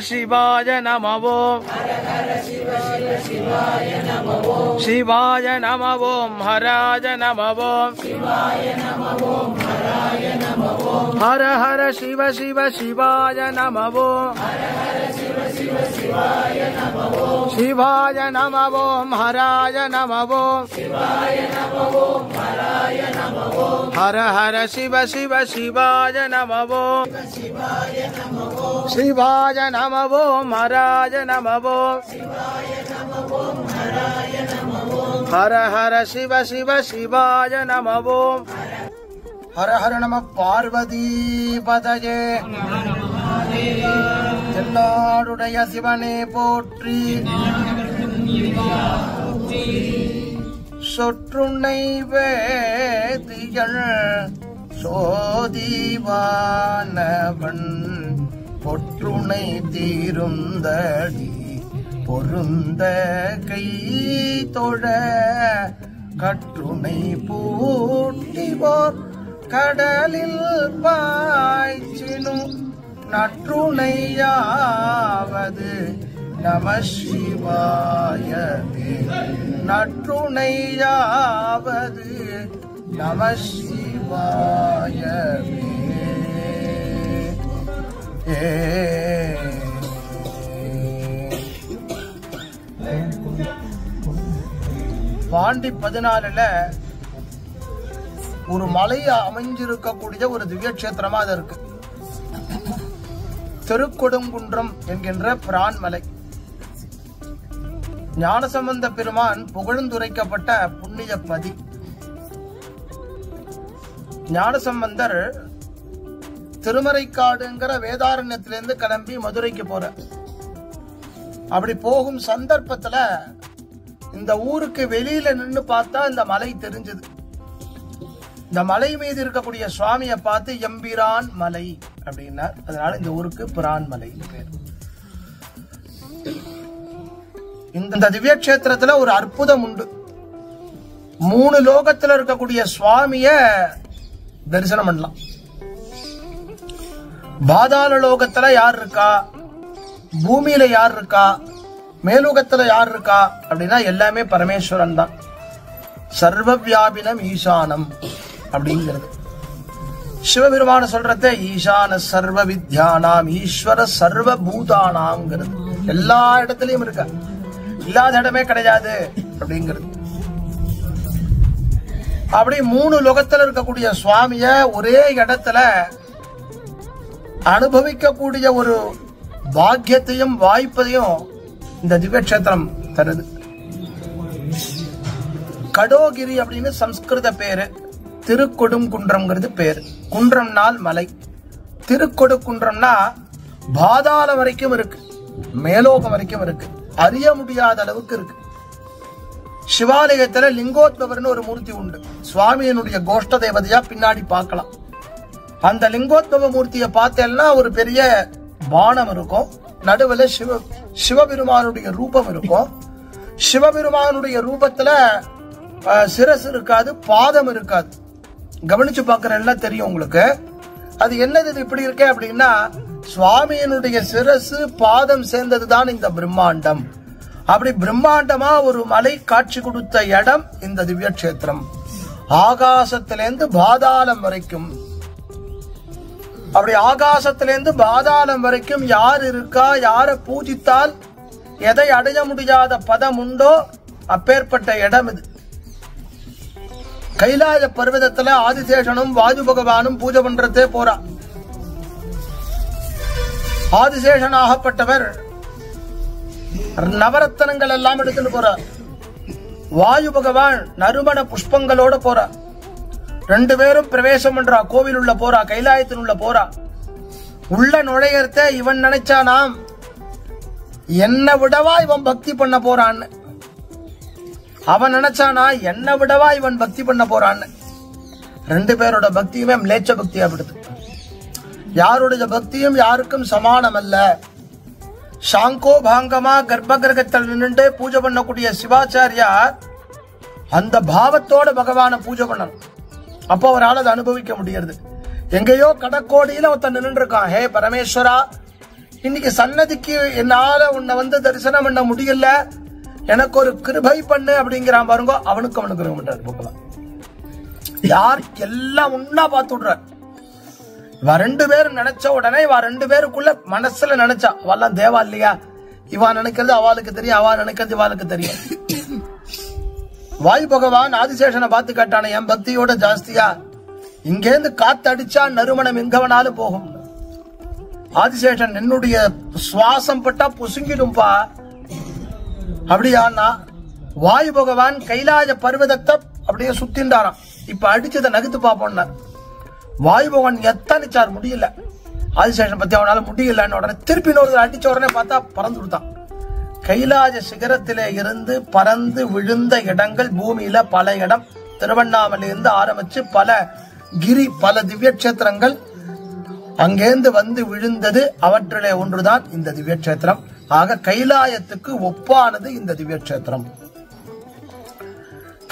शिवाय नमः ओम शिवाय नमः ओम हराय नमः ओम हर हर शिव शिव शिवाय नमः ओम शिवाय नमः ओम हराय नमः ओम हर हर शिव शिव शिवाय नमः ओम शिवाय नमः ओम हराय नमः ओम हर हर शिव शिव शिवाय नमः ओम हर हर नमः पार्वती पतये எல்லோருடைய சிவனே போற்றி சொற்றுனை வேதியள் சோதிவானவன் பொற்றுனை தீருந்தடி பொருந்த கை தொழ கற்றுனை பூட்டிவோர் கடலில் பாய்ச்சினும் நற்றுணையாவது நம சிவாயவே நற்றுணையாவது நம சிவாயவே பாண்டி 14ல ஒரு மலை அமைஞ்சிருக்கக்கூடிய ஒரு திவ்ய கஷேத்திரமா அது இருக்கு. திருக்கொடுங்குன்றம் என்கின்ற பிரான்மலை. ஞானசம்பந்த பெருமான் புகழ்ந்துரைக்கப்பட்ட புண்ணிய பதி. ஞானசம்பந்தர் திருமறைக்காடுங்கிற வேதாரண்யத்திலிருந்து கிளம்பி மதுரைக்கு போற. அப்படி போகும் சந்தர்ப்பத்துல இந்த ஊருக்கு வெளியில நின்று பார்த்தா இந்த மலை தெரிஞ்சது. இந்த மலை மீது இருக்கக்கூடிய சுவாமியை பார்த்து எம்பிரான் மலை அப்படின்னார். அதனால இந்த ஊருக்கு பிரான் மலை பேர். இந்த திவ்ய கஷேத்திரத்துல ஒரு அற்புதம் உண்டு. 3 லோகத்துல இருக்கக்கூடிய சுவாமிய தரிசனம் பண்ணலாம். பாதாள லோகத்துல யார் இருக்கா, பூமியில யார் இருக்கா, மேலோகத்துல யார் இருக்கா அப்படின்னா எல்லாமே பரமேஸ்வரன் தான். சர்வ வியாபினம் ஈசானம் அப்படிங்கிறது சிவபெருமான சொல்றத. ஈசான சர்வ வித்யானாம் ஈஸ்வர சர்வ பூதானாம்ங்கிறது எல்லா இடத்துலயும் இருக்க, இல்லாத இடமே கிடையாது அப்படிங்கிறது. அப்படி 3 லோகத்துல இருக்கக்கூடிய சுவாமிய ஒரே இடத்துல அனுபவிக்கக்கூடிய ஒரு பாக்கியத்தையும் வாய்ப்பையும் இந்த திவ்ய கஷேத்திரம் தருது. கடோகிரி அப்படின்னு சம்ஸ்கிருத பேரு. திருக்கொடுங்குன்றம்ங்கிறது பேரு. குன்றம்னால் மலை. திருக்கொடுங்குன்றம்னா பாதாளம் வரைக்கும் இருக்கு, மேலோகம் வரைக்கும் இருக்கு, அறிய முடியாத அளவுக்கு இருக்கு. சிவாலயத்துல லிங்கோத்பவர்னு ஒரு மூர்த்தி உண்டு. சுவாமியினுடைய கோஷ்ட தேவதையா பின்னாடி பார்க்கலாம். அந்த லிங்கோத்பவ மூர்த்தியை பார்த்தேன்னா ஒரு பெரிய பானம் இருக்கும், நடுவில் சிவபெருமானுடைய ரூபம் இருக்கும். சிவபெருமானுடைய ரூபத்துல சிரசு இருக்காது, பாதம் இருக்காது. கவனிச்சு பாக்குறேன் தெரியும் உங்களுக்கு. அது என்னது இப்படி இருக்கே அப்படின்னா, சுவாமியினுடைய சிரசு பாதம் சேர்ந்ததுதான் இந்த பிரம்மாண்டம். அப்படி பிரம்மாண்டமா ஒரு மலை காட்சி கொடுத்த இடம் இந்த திவ்ய கஷேத்திரம். ஆகாசத்திலிருந்து பாதாளம் வரைக்கும், அப்படி ஆகாசத்திலிருந்து பாதாளம் வரைக்கும் யார் இருக்கா, யாரை பூஜித்தால் எதை அடைய முடியாத பதம் உண்டோ அப்பேற்பட்ட இடம் இது. கைலாய பர்வதத்துல ஆதிசேஷனும் வாயு பகவானும் பூஜை பண்றதே போறா. ஆதிசேஷனாகப்பட்டவர் நவரத்தனங்கள் எல்லாம் எடுத்துட்டு போறார். வாயு பகவான் நறுமண புஷ்பங்களோட போறார். 2 பேரும் பிரவேசம் பண்றா. கோவில் உள்ள போறா, கைலாயத்தின் உள்ள போறா. உள்ள நுழையறத இவன் நினைச்சானாம், என்ன விடவா இவன் பக்தி பண்ண போறான்னு. அவன் நினைச்சானா என்ன விடவா இவன் பக்தி பண்ண போறான்னு. 2 பேரோட பக்தியுமே மிலேச்ச பக்தியா விடுது. யாருடைய பக்தியும் யாருக்கும் சமானம் அல்ல. சாங்கோ பாங்கமா கர்ப்ப கிரகத்தில் நின்று பூஜை பண்ணக்கூடிய சிவாச்சாரியார் அந்த பாவத்தோட பகவான பூஜை பண்ணணும். அப்போ அவரால் அதை அனுபவிக்க முடியாது. எங்கேயோ கடக்கோடியில ஒருத்தன் நின்று இருக்கான். ஹே பரமேஸ்வரா, இன்னைக்கு சன்னதிக்கு என்னால உன்னை வந்து தரிசனம் பண்ண முடியல, எனக்கு ஒரு கிருபை பண்ணு அப்படிங்கிறான் பாருங்க. அவனுக்கு கிருபை பண்றாரு போகலாம். யார் எல்லாம் உன்னா பார்த்து விடுற. இவ 2 பேரும் நினைச்ச உடனே இவ 2 பேருக்குள்ள மனசுல நினைச்சா, அவெல்லாம் தேவா இல்லையா, இவா நினைக்கிறது அவளுக்கு தெரியும், அவா நினைக்கிறது இவாளுக்கு தெரியும். வாயு பகவான் ஆதிசேஷனை பார்த்து கேட்டான, என் பக்தியோட ஜாஸ்தியா இங்கேருந்து காத்து அடிச்சா நறுமணம் எங்க வேணாலும் போகும். ஆதிசேஷன் என்னுடைய சுவாசம் பட்டா பொசுங்கிடும்பா அப்படியானா, வாயு பகவான் கைலாய பர்வதத்தை அப்படியே சுத்தின்றாராம். இப்ப அடிச்சதை நகுத்து பாப்போம்னா வாயு பகவான் எத்தனிச்சார், முடியல. ஆதிசேஷன் பத்தி அவனால முடியலன்னு உடனே திருப்பி இன்னொரு அடிச்ச உடனே பார்த்தா பறந்து விட்டான். கைலாய சிகரத்திலே இருந்து பறந்து விழுந்த இடங்கள் பூமியில பல இடம். திருவண்ணாமலை இருந்து ஆரம்பிச்சு பல கிரி, பல திவ்ய கஷேத்திரங்கள் அங்கேந்து வந்து விழுந்தது. அவற்றிலே ஒன்றுதான் இந்த திவ்ய கஷேத்திரம். ஆக கைலாயத்துக்கு ஒப்பானது இந்த திவ்ய கஷேத்திரம்.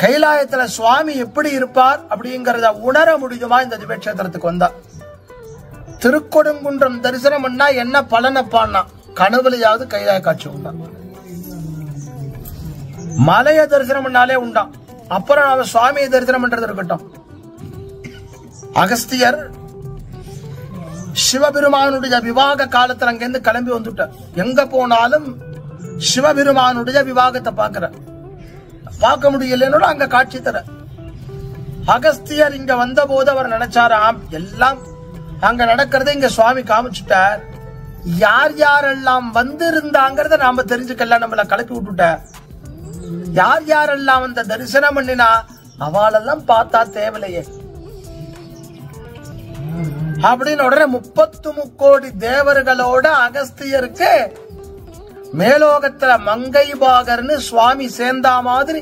கைலாயத்துல சுவாமி எப்படி இருப்பார் அப்படிங்கறத உணர முடியுமா இந்த திவ்ய கஷேத்திரத்துக்கு வந்தா? திருக்கொடுங்குன்றம் தரிசனம் பண்ணா என்ன பலனப்பான்னா, கனவுலையாவது கைலாய காட்சி உண்டா. மலைய தரிசனம் பண்ணாலே உண்டாம். அப்புறம் நாம சுவாமியை தரிசனம் பண்றது இருக்கட்டும். அகஸ்தியர் சிவபெருமானுடைய விவாக காலத்துல அங்கிருந்து கிளம்பி வந்துட்டார். எங்க போனாலும் சிவபெருமானுடைய விவாகத்தை பார்க்க முடியலன்னு அங்க காட்சி தர. அகஸ்தியர் இங்க வந்த போது அவர் நினைச்சாராம், எல்லாம் அங்க நடக்கிறத இங்க சுவாமி காமிச்சுட்டார். யார் யாரெல்லாம் வந்து இருந்தாங்கிறத நாம தெரிஞ்சுக்கல, நம்மள கிளப்பி விட்டுட்ட. யார் யாரெல்லாம் அந்த தரிசனம் பண்ணினா அவளெல்லாம் பார்த்தா தேவலையே அப்படின்னு உடனே 33 கோடி தேவர்களோட அகஸ்தியருக்கு மேலோகத்துல மங்கை பாகர்னு சுவாமி சேர்ந்தா மாதிரி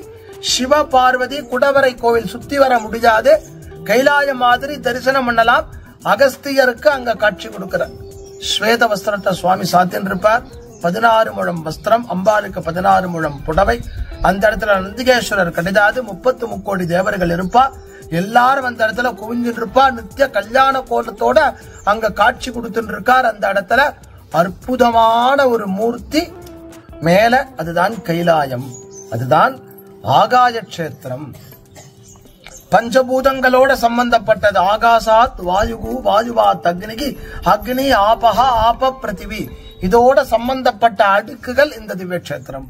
சிவ பார்வதி குடவரை கோவில் சுத்தி வர முடியாது, கைலாய மாதிரி தரிசனம் பண்ணலாம். அகஸ்தியருக்கு அங்க காட்சி கொடுக்கிற ஸ்வேத வஸ்திரத்தை சுவாமி சாத்தின் இருப்பார். 16 முழம் வஸ்திரம், அம்பாளுக்கு 16 முழம் புடவை. அந்த இடத்துல நந்திகேஸ்வரர் கிடையாது. 33 கோடி தேவர்கள் இருப்பா. எல்லாரும் அந்த இடத்துல குவிஞ்சிட்டு இருப்பா. நித்திய கல்யாண கோலத்தோட அங்க காட்சி கொடுத்துட்டு இருக்கார். அந்த இடத்துல அற்புதமான ஒரு மூர்த்தி மேல, அதுதான் கைலாயம், அதுதான் ஆகாய கஷேத்திரம். பஞ்சபூதங்களோட சம்பந்தப்பட்டது. ஆகாசாத் வாயுகு, வாயுவாத் அக்னிகி, அக்னி ஆபஹா, ஆப பிருத்திவி, இதோட சம்பந்தப்பட்ட அடுக்குகள் இந்த திவ்ய கஷேத்திரம்.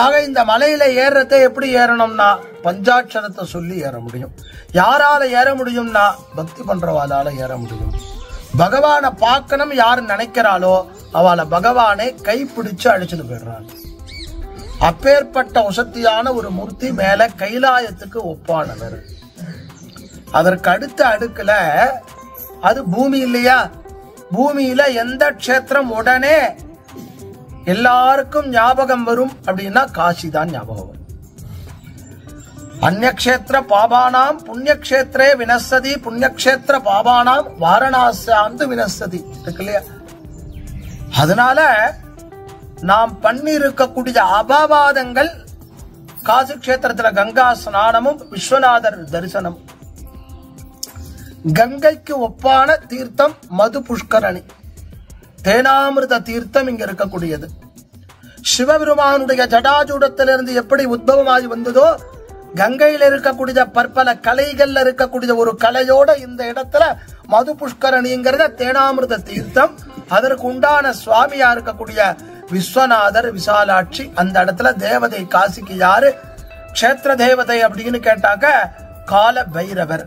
ஆக இந்த மலையில ஏறத்தை எப்படி ஏறணும்னா பஞ்சாட்சரத்தை சொல்லி ஏற முடியும். யாரால ஏற முடியும்னா பக்தி பண்றவாளால ஏற முடியும். பகவானை பார்க்கணும் யாரு நினைக்கிறாளோ அவளை பகவானை கைப்பிடிச்சு அழிச்சுட்டு போயிடுறாள். அப்பேற்பட்ட உசத்தியான ஒரு மூர்த்தி மேல கைலாயத்துக்கு ஒப்பானவர். அதற்கு அடுத்த அடுக்குல அது பூமி இல்லையா, பூமியில எந்த க்ஷேத்திரம் உடனே எல்லாருக்கும் ஞாபகம் வரும் அப்படின்னா காசி தான் ஞாபகம் வரும். அந்நக்ஷேத்திர பாபானாம் புண்ணியக்ஷேத்திரே வினசதி, புண்ணியக்ஷேத்திர பாபானாம் வாரணாசாந்து வினசதி இருக்கு இல்லையா. அதனால நாம் பண்ணி இருக்கக்கூடிய அபவாதங்கள், காசி கஷேத்திரத்துல கங்கா ஸ்நானமும் விஸ்வநாதர் தரிசனம். கங்கைக்கு ஒப்பான தீர்த்தம் மது புஷ்கரணி, தேனாமிருத தீர்த்தம் இங்க இருக்கக்கூடியது. சிவபெருமானுடைய ஜடாஜூடத்திலிருந்து எப்படி உத்பவமாகி வந்ததோ, கங்கையில இருக்கக்கூடிய பற்பல கலைகள்ல இருக்கக்கூடிய ஒரு கலையோட இந்த இடத்துல மது புஷ்கரணிங்கிறத தேனாமிருத தீர்த்தம். அதற்கு உண்டான சுவாமியா இருக்கக்கூடிய விஸ்வநாதர், விசாலாட்சி. அந்த இடத்துல தேவதை காசிக்கு யாரு க்ஷேத்திர தேவதை அப்படின்னு கேட்டாக்க கால பைரவர்.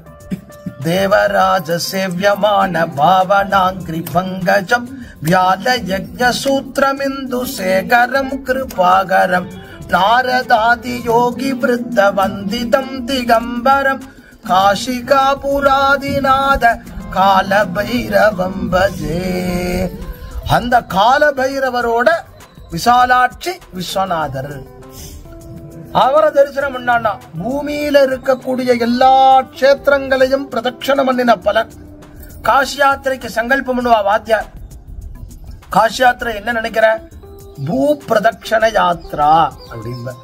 தேவராஜ சேவியமான பாவனாங்கிரி பங்கஜம் வியால யஜ்ஞ சூத்திரமிந்து சேகரம் கிருபாகரம் நாரதாதி யோகி விருத்த வந்திதம் திகம்பரம் காஷிகா புராதிநாத கால பைரவம் பஜே. அந்த கால பைரவரோட விசாலாட்சி விஸ்வநாதர் அவரை தரிசனம் பண்ணான்னா பூமியில இருக்கக்கூடிய எல்லா கஷேத்திரங்களையும் பிரதட்சணம் பண்ணின பலன். காசி யாத்திரைக்கு சங்கல்பம் பண்ணுவா வாத்தியார். காசி யாத்திரை என்ன நினைக்கிற, பூ பிரதட்சண யாத்ரா அப்படின்ப.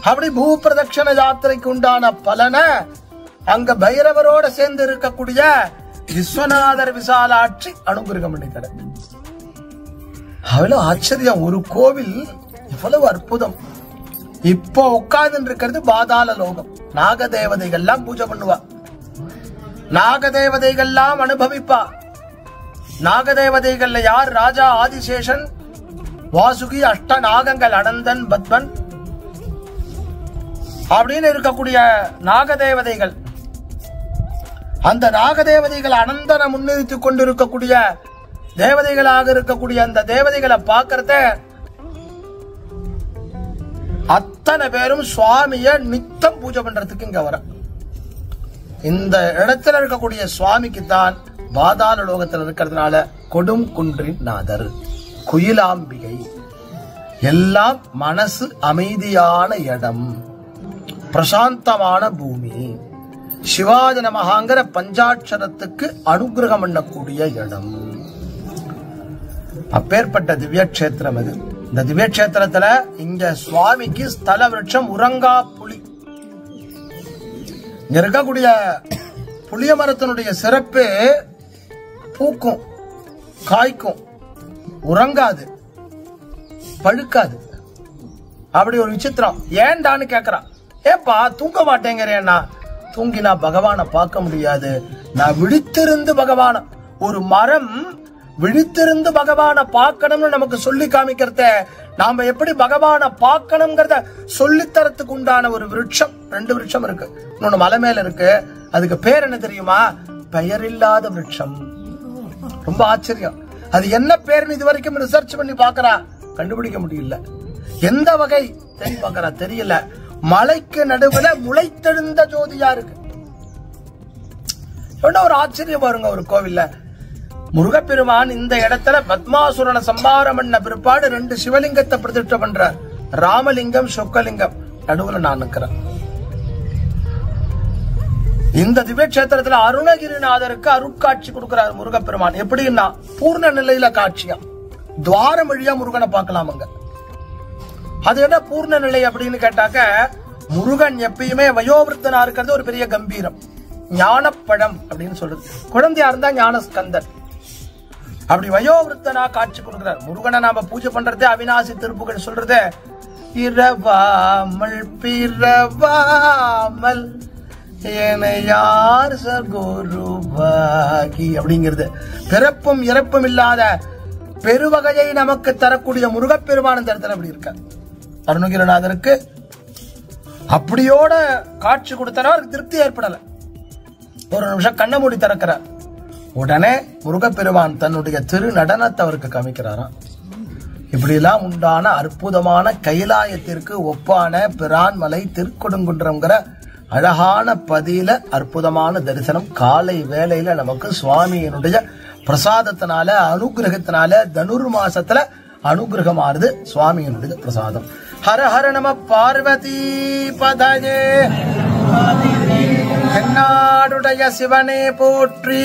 அப்படி பூ பிரதட்சண யாத்திரைக்கு உண்டான பலனை அங்க பைரவரோட சேர்ந்து இருக்கக்கூடிய விஸ்வநாதர் விசாலாட்சி அனுகிரகம் பண்ணிக்கிற. அவ்வளவு ஆச்சரியம். ஒரு கோவில் இவ்வளவு அற்புதம். இப்போ உட்கார்ந்து இருக்கிறது பாதாள லோகம். நாகதேவதைகள்லாம் பூஜை பண்ணுவா, நாகதேவதைகள்லாம் அனுபவிப்பா. நாகதேவதைகள்ல யார்? ராஜா ஆதிசேஷன், வாசுகி, அஷ்ட நாகங்கள், அனந்தன், பத்மன் அப்படின்னு இருக்கக்கூடிய நாகதேவதைகள். அந்த நாகதேவதைகள் அனந்தனை முன்னிறுத்திக் கொண்டிருக்கக்கூடிய தேவதைகளாக இருக்கக்கூடிய அந்த தேவதைகளை பார்க்கறத அத்தனை பேரும் சுவாமிய நித்தம் பூஜை பண்றதுக்கு இங்க வர. இந்த இடத்துல இருக்கக்கூடிய சுவாமிக்கு தான் பாதாள லோகத்தில் இருக்கிறதுனால கொடும் குன்றின் நாதர், குயிலாம்பிகை, எல்லாம் மனசு அமைதியான இடம், பிரசாந்தமான பூமி, சிவாஜி நமகாங்கிற பஞ்சாட்சரத்துக்கு அனுகிரகம் பண்ணக்கூடிய இடம். அப்பேற்பட்ட திவ்ய கஷேத்திரம் இது. இந்த திவ்ய கஷேத்திரத்துல இங்க சுவாமிக்கு ஸ்தல விருட்சம் உறங்கா புலி. இங்க இருக்கக்கூடிய புளிய மரத்தினுடைய சிறப்பு பூக்கும், காய்க்கும், உறங்காது, பழுக்காது. அப்படி ஒரு விசித்திரம். ஏன்டான்னு கேக்குறான். ஏப்பா தூங்க மாட்டேங்கிறேன்னா, தூங்கினா பகவானை பார்க்க முடியாது, நான் விழித்திருந்து பகவான, ஒரு மரம் விழித்திருந்து பகவானை பார்க்கணும்னு நமக்கு சொல்லி காமிக்கிறத, நாம எப்படி பகவானை பார்க்கணும்ங்கிறத சொல்லித்தரத்துக்கு உண்டான ஒரு விருட்சம். 2 விருட்சம் இருக்கு, இன்னொன்னு மலை மேல இருக்கு. அதுக்கு பேர் என்ன தெரியுமா? பெயரில்லாத விருட்சம். ரொம்ப ஆச்சரியம். அது என்ன பேருன்னு இது வரைக்கும் ரிசர்ச் பண்ணி பாக்குறா, கண்டுபிடிக்க முடியல. எந்த வகை தேடி பாக்குறா தெரியல. மலைக்கு நடுவுல முளைத்தெழுந்த ஜோதியா இருக்கு. ஒரு ஆச்சரியம் பாருங்க. ஒரு கோவில்ல முருகப்பெருமான் இந்த இடத்துல பத்மாசுரனை சம்பாரம் பண்ண பிற்பாடு 2 சிவலிங்கத்தை பிரதிஷ்டை பண்றார். ராமலிங்கம், சொக்கலிங்கம். நடுவுல நான் நிற்கிறேன். இந்த திவ்ய கஷேத்திரத்துல அருணகிரிநாதருக்கு அருட்காட்சி கொடுக்கிறார் முருகப்பெருமான். எப்படின்னா பூர்ண நிலையில காட்சியா, துவாரம் வழியா முருகனை பார்க்கலாமுங்க. அது என்ன பூர்ண நிலை அப்படின்னு கேட்டாக்க, முருகன் எப்பயுமே வயோவிருத்தனா இருக்கிறது ஒரு பெரிய கம்பீரம், ஞானப்பழம் அப்படின்னு சொல்றது. குழந்தையா இருந்தா ஞான ஸ்கந்தன். அப்படி வயோவிருத்தனா காட்சி கொடுக்கிறார். முருகனை நாம பூஜை பண்றதே அவிநாசி திருப்புகள் சொல்றது, இரவாமல் பிறவாமல் யார் சகுருவாகி அப்படிங்கிறது. பிறப்பும் இறப்பும் இல்லாத பெருவகையை நமக்கு தரக்கூடிய முருகப்பெருமான இந்த இடத்துல அப்படி இருக்க. அருணகிரிநாதருக்கு அப்படியோட காட்சி கொடுத்தாரு. அவருக்கு திருப்தி ஏற்படல. ஒரு நிமிஷம் கண்ண மூடி திறக்கிறார். உடனே முருகப்பெருமான் தன்னுடைய திரு நடனத்தை அவருக்கு காமிக்கிறாராம். இப்படி எல்லாம் உண்டான அற்புதமான கைலாயத்திற்கு ஒப்பான பிரான்மலை திருக்கொடுங்குன்றம்ங்கிற அழகான பதியில அற்புதமான தரிசனம். காலை வேளையில நமக்கு சுவாமியினுடைய பிரசாதத்தினால, அனுகிரகத்தினால, தனுர் மாசத்துல அனுகிரகமாறுது சுவாமியினுடைய பிரசாதம். ஹர ஹர நம பார்வதி பதயே. தென்னாடுடைய சிவனே போற்றி.